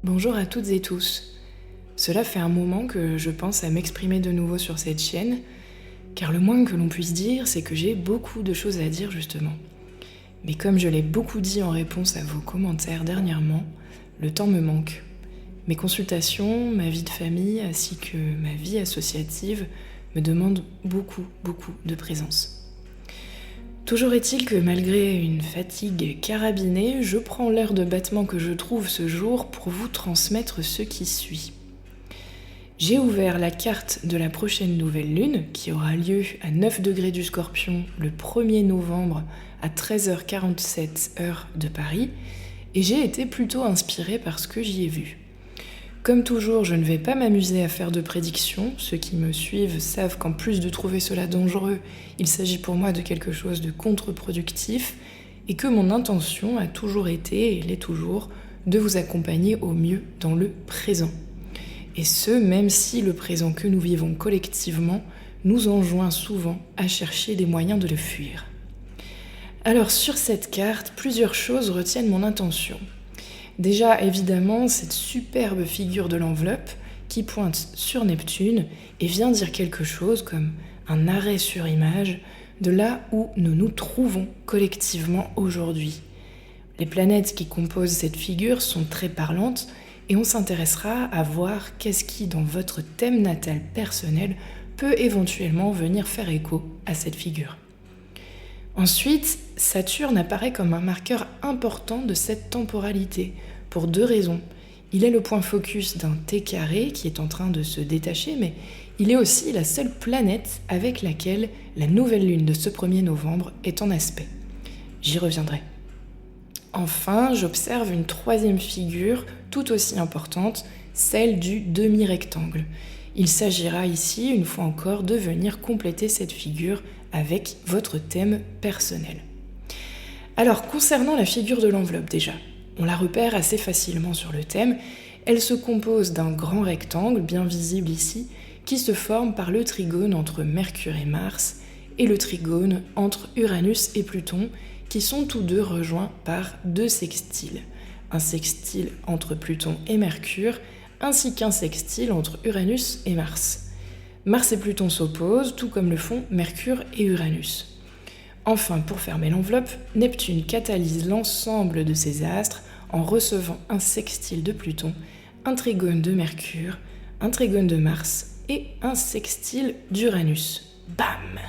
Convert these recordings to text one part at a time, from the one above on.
Bonjour à toutes et tous. Cela fait un moment que je pense à m'exprimer de nouveau sur cette chaîne, car le moins que l'on puisse dire, c'est que j'ai beaucoup de choses à dire justement. Mais comme je l'ai beaucoup dit en réponse à vos commentaires dernièrement, le temps me manque. Mes consultations, ma vie de famille ainsi que ma vie associative me demandent beaucoup de présence. Toujours est-il que malgré une fatigue carabinée, je prends l'heure de battement que je trouve ce jour pour vous transmettre ce qui suit. J'ai ouvert la carte de la prochaine nouvelle lune, qui aura lieu à 9 degrés du Scorpion le 1er novembre à 13h47 heure de Paris, et j'ai été plutôt inspirée par ce que j'y ai vu. Comme toujours, je ne vais pas m'amuser à faire de prédictions. Ceux qui me suivent savent qu'en plus de trouver cela dangereux, il s'agit pour moi de quelque chose de contre-productif et que mon intention a toujours été, et l'est toujours, de vous accompagner au mieux dans le présent. Et ce, même si le présent que nous vivons collectivement nous enjoint souvent à chercher des moyens de le fuir. Alors sur cette carte, plusieurs choses retiennent mon attention. Déjà, évidemment, cette superbe figure de l'enveloppe qui pointe sur Neptune et vient dire quelque chose comme un arrêt sur image de là où nous nous trouvons collectivement aujourd'hui. Les planètes qui composent cette figure sont très parlantes et on s'intéressera à voir qu'est-ce qui, dans votre thème natal personnel, peut éventuellement venir faire écho à cette figure. Ensuite, Saturne apparaît comme un marqueur important de cette temporalité, pour deux raisons. Il est le point focus d'un T carré qui est en train de se détacher, mais il est aussi la seule planète avec laquelle la nouvelle lune de ce 1er novembre est en aspect. J'y reviendrai. Enfin, j'observe une troisième figure tout aussi importante, celle du demi-rectangle. Il s'agira ici, une fois encore, de venir compléter cette figure avec votre thème personnel. Alors, concernant la figure de l'enveloppe déjà, on la repère assez facilement sur le thème. Elle se compose d'un grand rectangle, bien visible ici, qui se forme par le trigone entre Mercure et Mars, et le trigone entre Uranus et Pluton, qui sont tous deux rejoints par deux sextiles. Un sextile entre Pluton et Mercure, ainsi qu'un sextile entre Uranus et Mars. Mars et Pluton s'opposent, tout comme le font Mercure et Uranus. Enfin, pour fermer l'enveloppe, Neptune catalyse l'ensemble de ces astres en recevant un sextile de Pluton, un trigone de Mercure, un trigone de Mars et un sextile d'Uranus. Bam!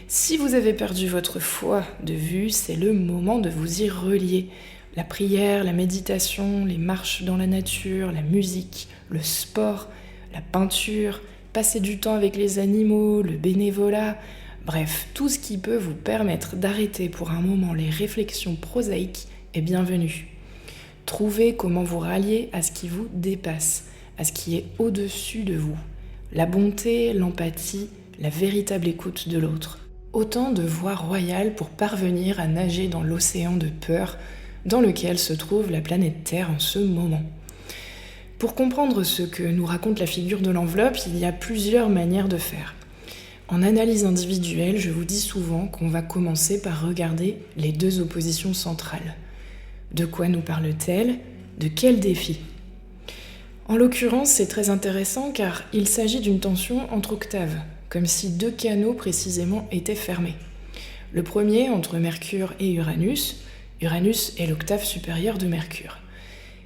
Si vous avez perdu votre foi de vue, c'est le moment de vous y relier. La prière, la méditation, les marches dans la nature, la musique, le sport, la peinture, passer du temps avec les animaux, le bénévolat, bref, tout ce qui peut vous permettre d'arrêter pour un moment les réflexions prosaïques est bienvenu. Trouvez comment vous rallier à ce qui vous dépasse, à ce qui est au-dessus de vous. La bonté, l'empathie, la véritable écoute de l'autre. Autant de voies royales pour parvenir à nager dans l'océan de peur dans lequel se trouve la planète Terre en ce moment. Pour comprendre ce que nous raconte la figure de l'enveloppe, il y a plusieurs manières de faire. En analyse individuelle, je vous dis souvent qu'on va commencer par regarder les deux oppositions centrales. De quoi nous parle-t-elle ? De quel défi ? En l'occurrence, c'est très intéressant car il s'agit d'une tension entre octaves, comme si deux canaux précisément étaient fermés. Le premier entre Mercure et Uranus. Uranus est l'octave supérieure de Mercure.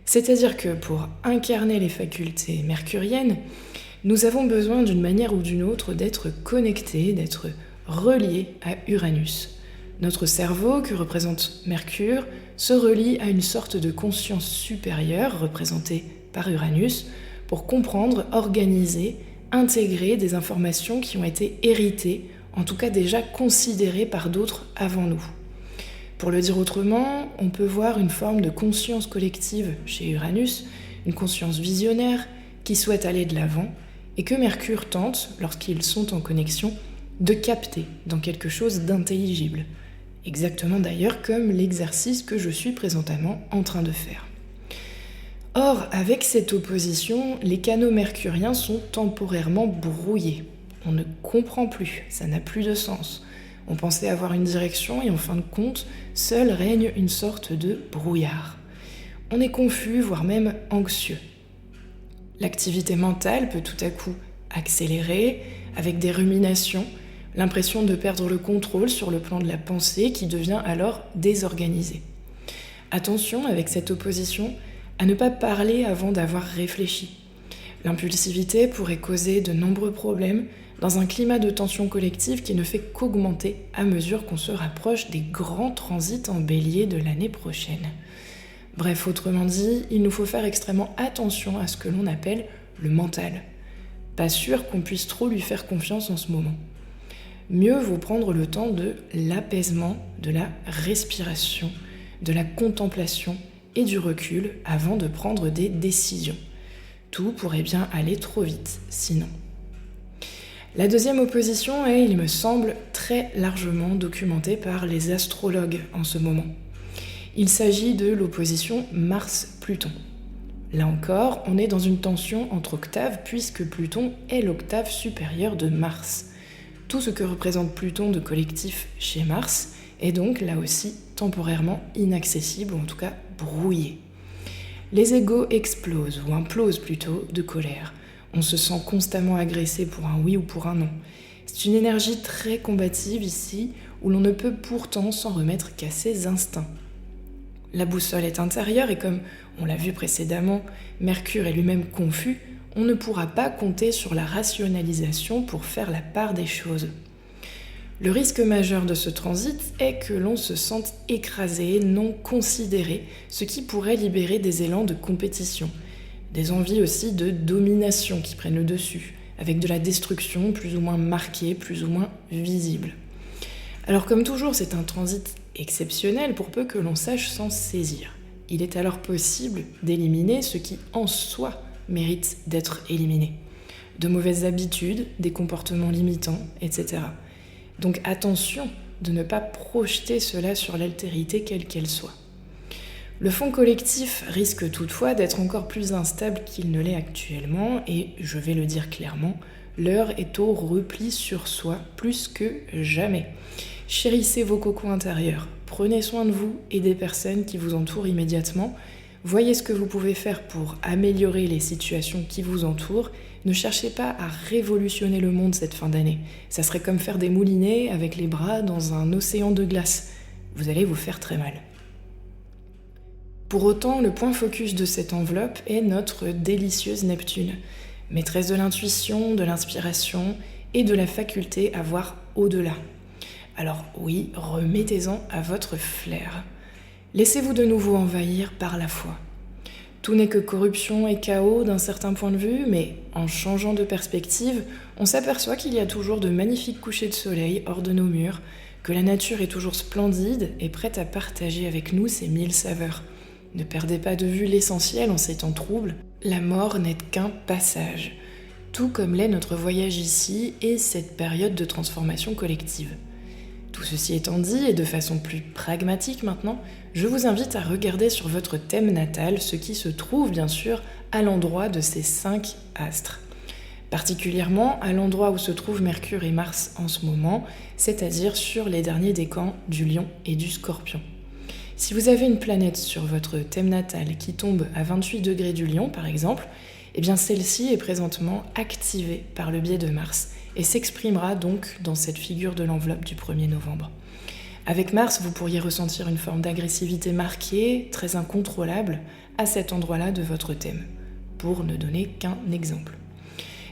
C'est-à-dire que pour incarner les facultés mercuriennes, nous avons besoin d'une manière ou d'une autre d'être connectés, d'être reliés à Uranus. Notre cerveau, que représente Mercure, se relie à une sorte de conscience supérieure, représentée par Uranus, pour comprendre, organiser, intégrer des informations qui ont été héritées, en tout cas déjà considérées par d'autres avant nous. Pour le dire autrement, on peut voir une forme de conscience collective chez Uranus, une conscience visionnaire qui souhaite aller de l'avant et que Mercure tente, lorsqu'ils sont en connexion, de capter dans quelque chose d'intelligible. Exactement d'ailleurs comme l'exercice que je suis présentement en train de faire. Or, avec cette opposition, les canaux mercuriens sont temporairement brouillés. On ne comprend plus, ça n'a plus de sens. On pensait avoir une direction et en fin de compte, seul règne une sorte de brouillard. on est confus, voire même anxieux. L'activité mentale peut tout à coup accélérer avec des ruminations, l'impression de perdre le contrôle sur le plan de la pensée qui devient alors désorganisée. Attention avec cette opposition à ne pas parler avant d'avoir réfléchi. L'impulsivité pourrait causer de nombreux problèmes dans un climat de tension collective qui ne fait qu'augmenter à mesure qu'on se rapproche des grands transits en bélier de l'année prochaine. Bref, autrement dit, il nous faut faire extrêmement attention à ce que l'on appelle le mental. Pas sûr qu'on puisse trop lui faire confiance en ce moment. Mieux vaut prendre le temps de l'apaisement, de la respiration, de la contemplation et du recul avant de prendre des décisions. Tout pourrait bien aller trop vite, sinon. La deuxième opposition est, il me semble, très largement documentée par les astrologues en ce moment. Il s'agit de l'opposition Mars-Pluton. Là encore, on est dans une tension entre octaves puisque Pluton est l'octave supérieure de Mars. Tout ce que représente Pluton de collectif chez Mars est donc là aussi temporairement inaccessible ou en tout cas brouillé. Les égos explosent ou implosent plutôt de colère. On se sent constamment agressé pour un oui ou pour un non. C'est une énergie très combative ici où l'on ne peut pourtant s'en remettre qu'à ses instincts. La boussole est intérieure et comme on l'a vu précédemment, Mercure est lui-même confus, on ne pourra pas compter sur la rationalisation pour faire la part des choses. Le risque majeur de ce transit est que l'on se sente écrasé, non considéré, ce qui pourrait libérer des élans de compétition, des envies aussi de domination qui prennent le dessus, avec de la destruction plus ou moins marquée, plus ou moins visible. Alors comme toujours, c'est un transit exceptionnel pour peu que l'on sache s'en saisir. Il est alors possible d'éliminer ce qui en soi mérite d'être éliminé. De mauvaises habitudes, des comportements limitants, etc. Donc attention de ne pas projeter cela sur l'altérité quelle qu'elle soit. Le fond collectif risque toutefois d'être encore plus instable qu'il ne l'est actuellement et, je vais le dire clairement, l'heure est au repli sur soi plus que jamais. Chérissez vos cocons intérieurs, prenez soin de vous et des personnes qui vous entourent immédiatement, voyez ce que vous pouvez faire pour améliorer les situations qui vous entourent. Ne cherchez pas à révolutionner le monde cette fin d'année. Ça serait comme faire des moulinets avec les bras dans un océan de glace. Vous allez vous faire très mal. Pour autant, le point focus de cette enveloppe est notre délicieuse Neptune, maîtresse de l'intuition, de l'inspiration et de la faculté à voir au-delà. Alors oui, remettez-en à votre flair. Laissez-vous de nouveau envahir par la foi. Tout n'est que corruption et chaos d'un certain point de vue, mais en changeant de perspective, on s'aperçoit qu'il y a toujours de magnifiques couchers de soleil hors de nos murs, que la nature est toujours splendide et prête à partager avec nous ses 1000 saveurs. Ne perdez pas de vue l'essentiel en ces temps troubles, la mort n'est qu'un passage, tout comme l'est notre voyage ici et cette période de transformation collective. Tout ceci étant dit, et de façon plus pragmatique maintenant, je vous invite à regarder sur votre thème natal ce qui se trouve bien sûr à l'endroit de ces 5 astres. Particulièrement à l'endroit où se trouvent Mercure et Mars en ce moment, c'est-à-dire sur les derniers décans du Lion et du Scorpion. Si vous avez une planète sur votre thème natal qui tombe à 28 degrés du Lion par exemple, eh bien celle-ci est présentement activée par le biais de Mars et s'exprimera donc dans cette figure de l'enveloppe du 1er novembre. Avec Mars, vous pourriez ressentir une forme d'agressivité marquée, très incontrôlable, à cet endroit-là de votre thème, pour ne donner qu'un exemple.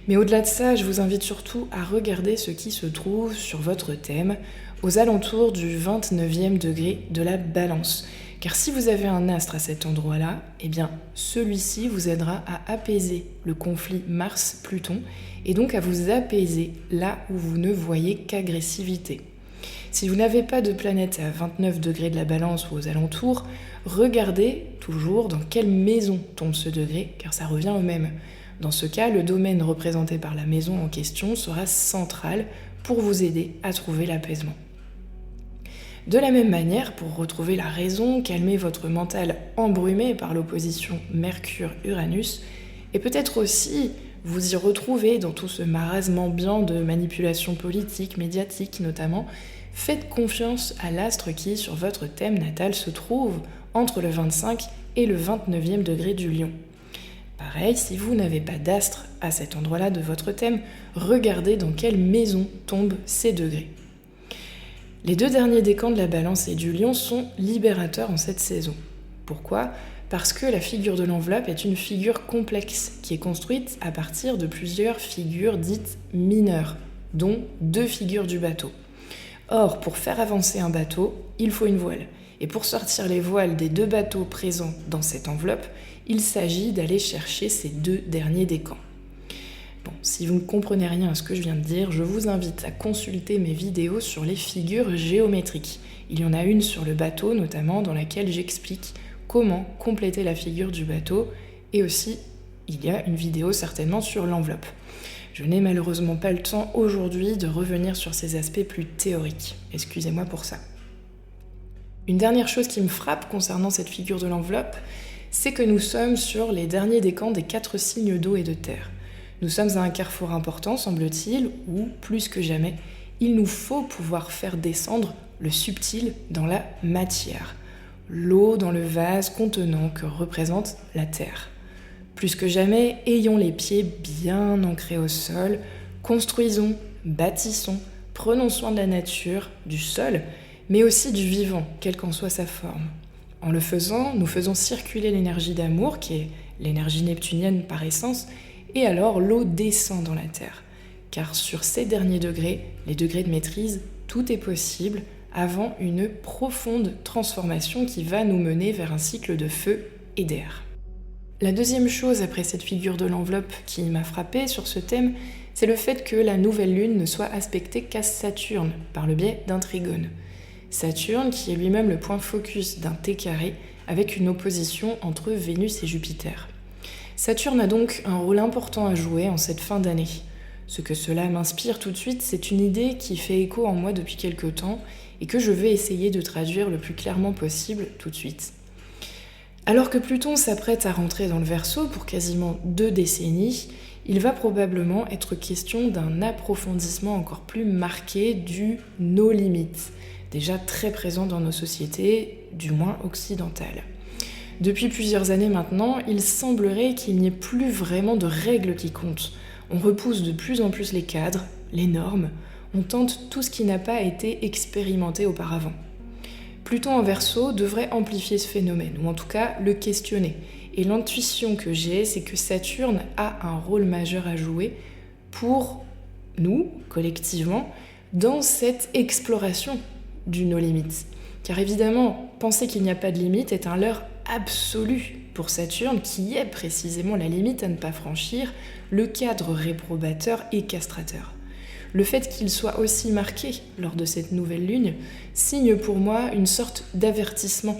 Mais au-delà de ça, je vous invite surtout à regarder ce qui se trouve sur votre thème, aux alentours du 29e degré de la Balance. Car si vous avez un astre à cet endroit-là, eh bien celui-ci vous aidera à apaiser le conflit Mars-Pluton et donc à vous apaiser là où vous ne voyez qu'agressivité. Si vous n'avez pas de planète à 29 degrés de la Balance ou aux alentours, regardez toujours dans quelle maison tombe ce degré, car ça revient au même. Dans ce cas, le domaine représenté par la maison en question sera central pour vous aider à trouver l'apaisement. De la même manière, pour retrouver la raison, calmer votre mental embrumé par l'opposition Mercure-Uranus, et peut-être aussi vous y retrouver dans tout ce marasme ambiant de manipulation politique, médiatique notamment, faites confiance à l'astre qui, sur votre thème natal, se trouve entre le 25 et le 29e degré du lion. Pareil, si vous n'avez pas d'astre à cet endroit-là de votre thème, regardez dans quelle maison tombent ces degrés. Les 2 derniers décans de la Balance et du Lion sont libérateurs en cette saison. Pourquoi ? Parce que la figure de l'enveloppe est une figure complexe qui est construite à partir de plusieurs figures dites mineures, dont 2 figures du bateau. Or, pour faire avancer un bateau, il faut une voile. Et pour sortir les voiles des 2 bateaux présents dans cette enveloppe, il s'agit d'aller chercher ces 2 derniers décans. Bon, si vous ne comprenez rien à ce que je viens de dire, je vous invite à consulter mes vidéos sur les figures géométriques. Il y en a une sur le bateau notamment, dans laquelle j'explique comment compléter la figure du bateau, et aussi il y a une vidéo certainement sur l'enveloppe. Je n'ai malheureusement pas le temps aujourd'hui de revenir sur ces aspects plus théoriques. Excusez-moi pour ça. Une dernière chose qui me frappe concernant cette figure de l'enveloppe, c'est que nous sommes sur les derniers décans des 4 signes d'eau et de terre. Nous sommes à un carrefour important, semble-t-il, où, plus que jamais, il nous faut pouvoir faire descendre le subtil dans la matière. L'eau dans le vase contenant que représente la terre. Plus que jamais, ayons les pieds bien ancrés au sol, construisons, bâtissons, prenons soin de la nature, du sol, mais aussi du vivant, quelle qu'en soit sa forme. En le faisant, nous faisons circuler l'énergie d'amour, qui est l'énergie neptunienne par essence, et alors l'eau descend dans la terre. Car sur ces derniers degrés, les degrés de maîtrise, tout est possible avant une profonde transformation qui va nous mener vers un cycle de feu et d'air. La deuxième chose après cette figure de l'enveloppe qui m'a frappée sur ce thème, c'est le fait que la nouvelle lune ne soit aspectée qu'à Saturne par le biais d'un trigone. Saturne qui est lui-même le point focus d'un T carré avec une opposition entre Vénus et Jupiter. Saturne a donc un rôle important à jouer en cette fin d'année. Ce que cela m'inspire tout de suite, c'est une idée qui fait écho en moi depuis quelque temps et que je vais essayer de traduire le plus clairement possible tout de suite. Alors que Pluton s'apprête à rentrer dans le Verseau pour quasiment 2 décennies, il va probablement être question d'un approfondissement encore plus marqué du « no limit », déjà très présent dans nos sociétés, du moins occidentales. Depuis plusieurs années maintenant, il semblerait qu'il n'y ait plus vraiment de règles qui comptent. On repousse de plus en plus les cadres, les normes, on tente tout ce qui n'a pas été expérimenté auparavant. Pluton en Verseau devrait amplifier ce phénomène, ou en tout cas le questionner. Et l'intuition que j'ai, c'est que Saturne a un rôle majeur à jouer pour nous, collectivement, dans cette exploration du no limit. Car évidemment, penser qu'il n'y a pas de limite est un leurre absolu pour Saturne, qui est précisément la limite à ne pas franchir, le cadre réprobateur et castrateur. Le fait qu'il soit aussi marqué lors de cette nouvelle lune signe pour moi une sorte d'avertissement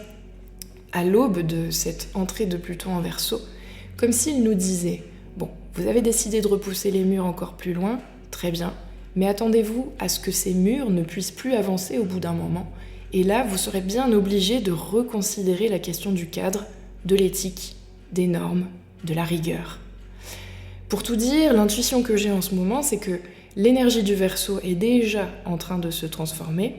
à l'aube de cette entrée de Pluton en Verseau, comme s'il nous disait « Bon, vous avez décidé de repousser les murs encore plus loin, très bien, mais attendez-vous à ce que ces murs ne puissent plus avancer au bout d'un moment, et là, vous serez bien obligé de reconsidérer la question du cadre, de l'éthique, des normes, de la rigueur. » Pour tout dire, l'intuition que j'ai en ce moment, c'est que l'énergie du Verseau est déjà en train de se transformer.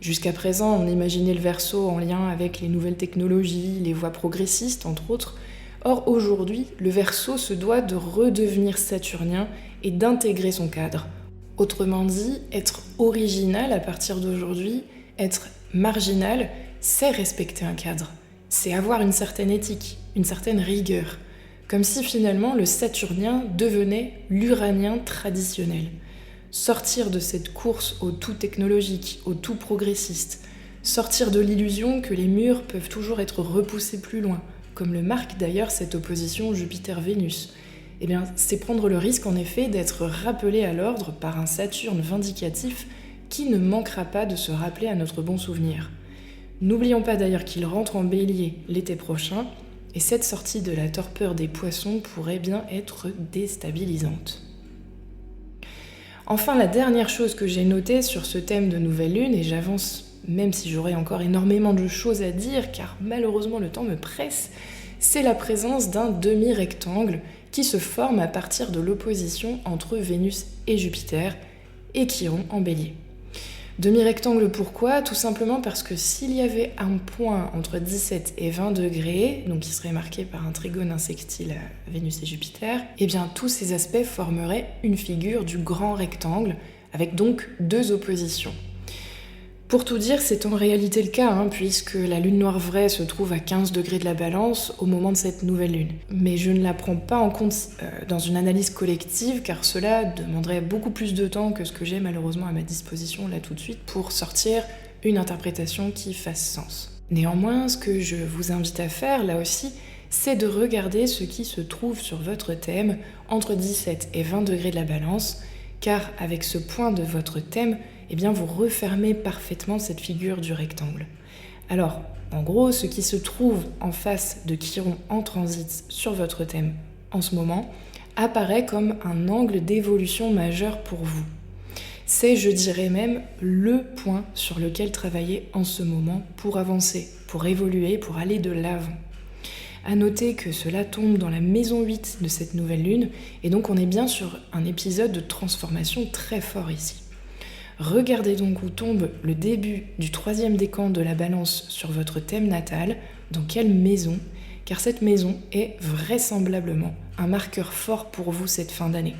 Jusqu'à présent, on imaginait le Verseau en lien avec les nouvelles technologies, les voies progressistes, entre autres. Or, aujourd'hui, le Verseau se doit de redevenir saturnien et d'intégrer son cadre. Autrement dit, être original à partir d'aujourd'hui, être marginal, c'est respecter un cadre. C'est avoir une certaine éthique, une certaine rigueur. Comme si finalement le saturnien devenait l'uranien traditionnel. Sortir de cette course au tout technologique, au tout progressiste. Sortir de l'illusion que les murs peuvent toujours être repoussés plus loin, comme le marque d'ailleurs cette opposition Jupiter-Vénus. Eh bien, c'est prendre le risque en effet d'être rappelé à l'ordre par un Saturne vindicatif qui ne manquera pas de se rappeler à notre bon souvenir. N'oublions pas d'ailleurs qu'il rentre en Bélier l'été prochain, et cette sortie de la torpeur des poissons pourrait bien être déstabilisante. Enfin, la dernière chose que j'ai notée sur ce thème de nouvelle lune, et j'avance même si j'aurais encore énormément de choses à dire, car malheureusement le temps me presse, c'est la présence d'un demi-rectangle qui se forme à partir de l'opposition entre Vénus et Jupiter, et Chiron en Bélier. Demi-rectangle pourquoi ? Tout simplement parce que s'il y avait un point entre 17 et 20 degrés, donc qui serait marqué par un trigone insectile à Vénus et Jupiter, eh bien tous ces aspects formeraient une figure du grand rectangle, avec donc 2 oppositions. Pour tout dire, c'est en réalité le cas, puisque la lune noire vraie se trouve à 15 degrés de la balance au moment de cette nouvelle lune. Mais je ne la prends pas en compte dans une analyse collective, car cela demanderait beaucoup plus de temps que ce que j'ai malheureusement à ma disposition là tout de suite pour sortir une interprétation qui fasse sens. Néanmoins, ce que je vous invite à faire là aussi, c'est de regarder ce qui se trouve sur votre thème entre 17 et 20 degrés de la balance, car avec ce point de votre thème, eh bien vous refermez parfaitement cette figure du rectangle. Alors, en gros, ce qui se trouve en face de Chiron en transit sur votre thème en ce moment apparaît comme un angle d'évolution majeur pour vous. C'est, je dirais même, le point sur lequel travailler en ce moment pour avancer, pour évoluer, pour aller de l'avant. À noter que cela tombe dans la maison 8 de cette nouvelle lune, et donc on est bien sur un épisode de transformation très fort ici. Regardez donc où tombe le début du 3e décan de la balance sur votre thème natal, dans quelle maison, car cette maison est vraisemblablement un marqueur fort pour vous cette fin d'année.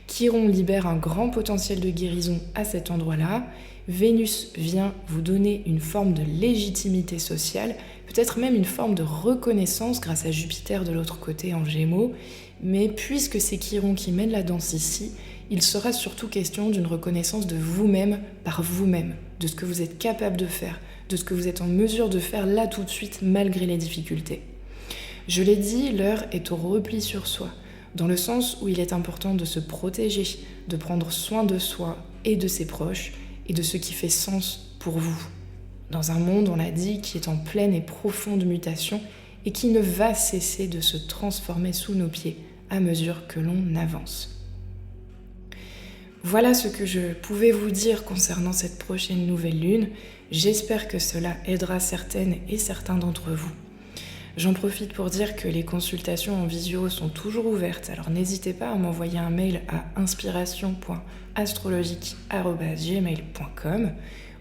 Chiron libère un grand potentiel de guérison à cet endroit-là, Vénus vient vous donner une forme de légitimité sociale, peut-être même une forme de reconnaissance grâce à Jupiter de l'autre côté en Gémeaux, mais puisque c'est Chiron qui mène la danse ici, il sera surtout question d'une reconnaissance de vous-même par vous-même, de ce que vous êtes capable de faire, de ce que vous êtes en mesure de faire là tout de suite malgré les difficultés. Je l'ai dit, l'heure est au repli sur soi, dans le sens où il est important de se protéger, de prendre soin de soi et de ses proches, et de ce qui fait sens pour vous. Dans un monde, on l'a dit, qui est en pleine et profonde mutation et qui ne va cesser de se transformer sous nos pieds à mesure que l'on avance. Voilà ce que je pouvais vous dire concernant cette prochaine nouvelle lune. J'espère que cela aidera certaines et certains d'entre vous. J'en profite pour dire que les consultations en visio sont toujours ouvertes, alors n'hésitez pas à m'envoyer un mail à inspiration.astrologique@gmail.com.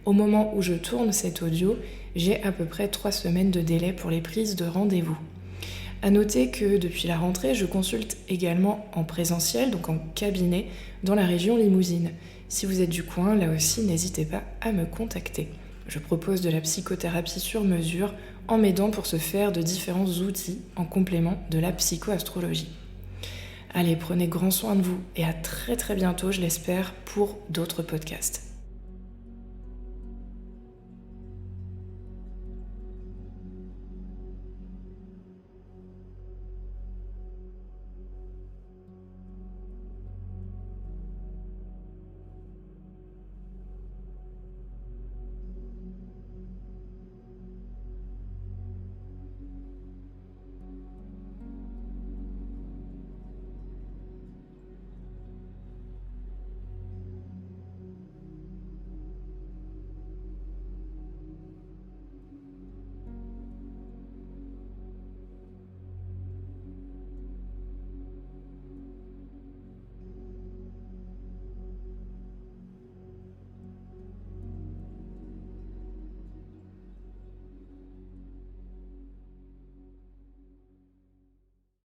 Au moment où je tourne cet audio, j'ai à peu près 3 semaines de délai pour les prises de rendez-vous. À noter que depuis la rentrée, je consulte également en présentiel, donc en cabinet, dans la région Limousine. Si vous êtes du coin, là aussi, n'hésitez pas à me contacter. Je propose de la psychothérapie sur mesure en m'aidant pour se faire de différents outils en complément de la psychoastrologie. Allez, prenez grand soin de vous et à très très bientôt, je l'espère, pour d'autres podcasts.